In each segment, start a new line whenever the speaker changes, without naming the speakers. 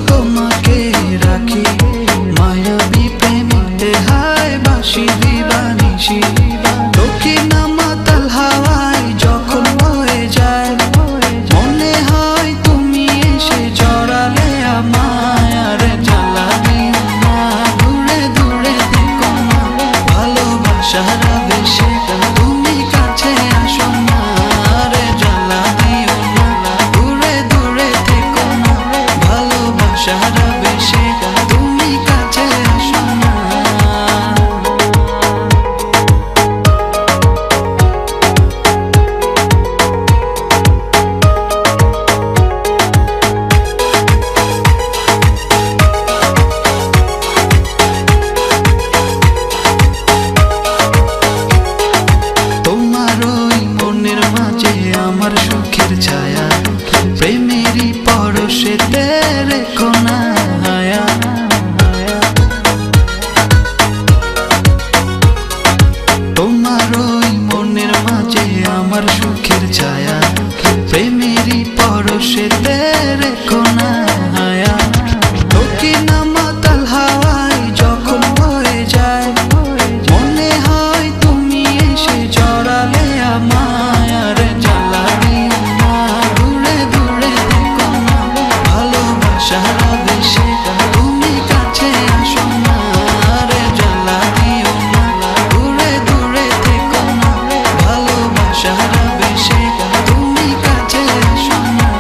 তোমাকে রাখি মায়াবী প্রেমে হায় বাসি দিবানিশি দক্ষিণা মাতাল হাওয়ায় যখন বয়ে যায় মনে হয় তুমি এসে জড়ালে আমায় আর জ্বালা দিও না দূরে দূরে থেকো না ভালোবাসার আবেশে তুমি কাছে আসো না আর জ্বালা দিও না দূরে দূরে থেকো না ভালোবাসার আবেশে তুমি কাছে আসো না। আমার সুখের ছায়া প্রেমেরই পরশেতে রেখো না হায়া তোমার ওই মনের মাঝে আমার সুখের ছায়া প্রেমেরই পরশেতে রেখো না হায়া দক্ষিণা মাতাল হাওয়ায় যখন বয়ে যায় মনে হয় তুমি এসে জড়ালে আমায় আর জ্বালা দিও না দূরে দূরে থেকো না ভালোবাসার আবেশে তুমি কাছে আসো না আর জ্বালা দিও না দূরে দূরে থেকো না ভালোবাসার আবেশে তুমি কাছে আসো না।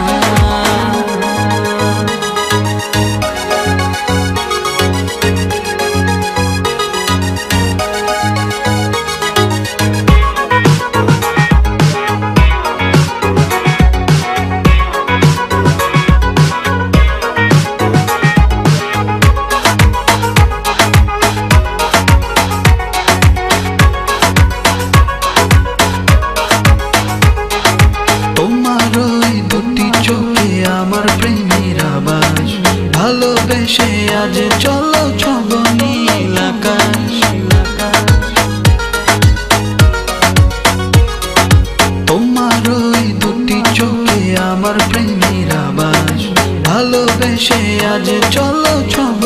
আমার প্রেমের আবাস ভালোবেসে আজ চলো ছব নীল আকাশ তোমার ওই দুটি চোখে আমার প্রেমের আবাস ভালোবেসে আজ চলো ছব